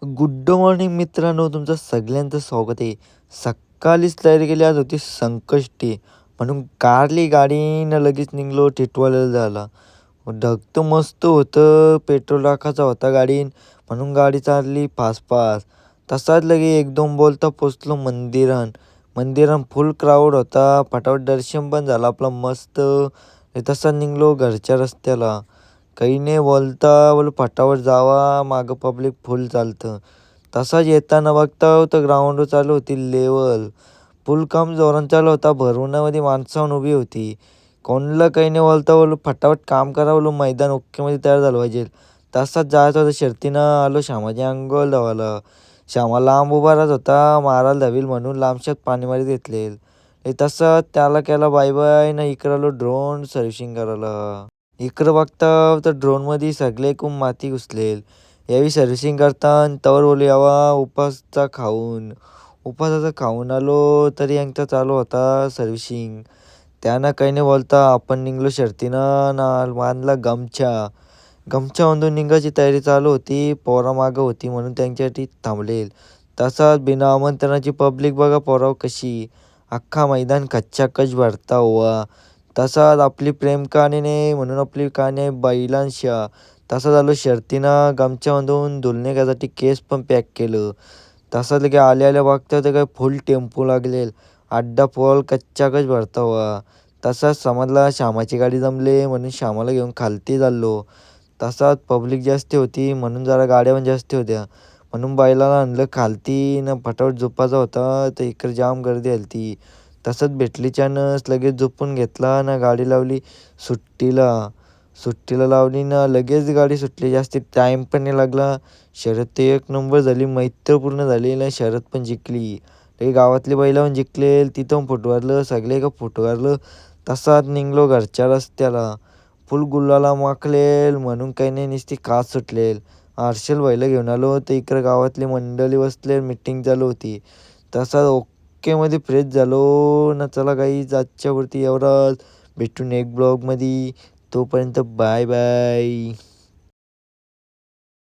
Good morning मित्रांनो, तुमचं सगळ्यांचं स्वागत आहे. सकाळीच तयारी केली, आज होती संकष्टी म्हणून कारली गाडी न लगेच निघलो टिटवाळ्याला जायला. ढग तर मस्त होतं, पेट्रोल टाकायचा होता गाडीत म्हणून गाडी चालली फास्ट फास्ट. तसाच लगे एक दोन बोलता पोचलो मंदिरात. मंदिरात फुल क्राऊड होता, फटाफट दर्शन पण झालं आपलं मस्त. तसा निघलो घरच्या रस्त्याला. काही नाही बोलता बोल फटाफट जावा, मागं पब्लिक फुल चालतं. तसाच येताना बघता तर ग्राउंडवर चालू होती लेवल. फुल काम जोरात चालू होता, भरवण्यामध्ये माणसं उभी होती. कोणाला काही नाही बोलता बोललो फटाफट काम करा, बोललो मैदान ओकेमध्ये तयार झालं पाहिजे. तसाच जायचं होतं शर्तीनं, आलो श्यामाची अंघोळ धावायला. श्यामा लांब उभा राहत होता, मारायला धावील म्हणून लांबशात पाणी मारीत घेतले. तसं त्याला केला बाय बाय ना, इकडं आलो ड्रोन सर्व्हिसिंग करायला. इकडं बघता तर ड्रोनमध्ये सगळे एकूण माती घुसलेल. यावेळी सर्व्हिसिंग करताना तवर बोलू यावा उपासचा खाऊन. उपासाचा खाऊन आलो तरी यांचा चालू होता सर्व्हिसिंग. त्यानं काही नाही बोलता आपण निघलो शर्तीनं ना, बांधला गमछा. गमछा बांधून निघायची तयारी चालू होती. पोरं मागं होती म्हणून त्यांच्यासाठी थांबलेल. तसाच बिना आमंत्रणाची पब्लिक बघा पोराव कशी. अख्खा मैदान कच्चाकच भरता हुआ. तसाच आपली प्रेम कहाणी नाही म्हणून आपली कहाणी आहे बैलांशा. तसं झालं शर्तीनं गमछा बांधून धुलण्यासाठी केस पण पॅक केलं. तसं लगे आल्या आल्या बघता तर काय फुल टेम्पो लागलेल. अड्डा पोल कच्चाकच भरता हुआ. तसाच समजला श्यामाची गाडी जमले म्हणून श्यामाला घेऊन खालती चाललो. तसाच पब्लिक जास्त होती म्हणून जरा गाड्या पण जास्त होत्या. म्हणून बैलाला आणलं खालती ना, फटाफट झोपायचा होता तर इकडे जाम गर्दी आली. तसंच भेटली चान्स लगेच झोपून घेतला ना, गाडी लावली सुट्टीला. सुट्टीला लावली ना लगेच गाडी सुटली, जास्त टाईम पण नाही लागला. शर्यत तर एक नंबर झाली, मैत्रीपूर्ण झाली ना, शर्यत पण जिंकली. लगे गावातले बैलं पण जिंकले, तिथं पण फुटवारलं सगळे का फुटवारलं. तसाच निघलो घरच्या रस्त्याला. फुल गुलाला माखलेल म्हणून काही नाही, नुसती काच सुटलेल. हर्षल बैलं घेऊन आलो तर इकडे गावातली मंडळी बसले, मीटिंग चालू होती. तसा ओकेमध्ये फ्रेश झालो ना. चला गाईज आजच्यावरती एवढंच. भेटून एक ब्लॉगमध्ये. तोपर्यंत बाय बाय.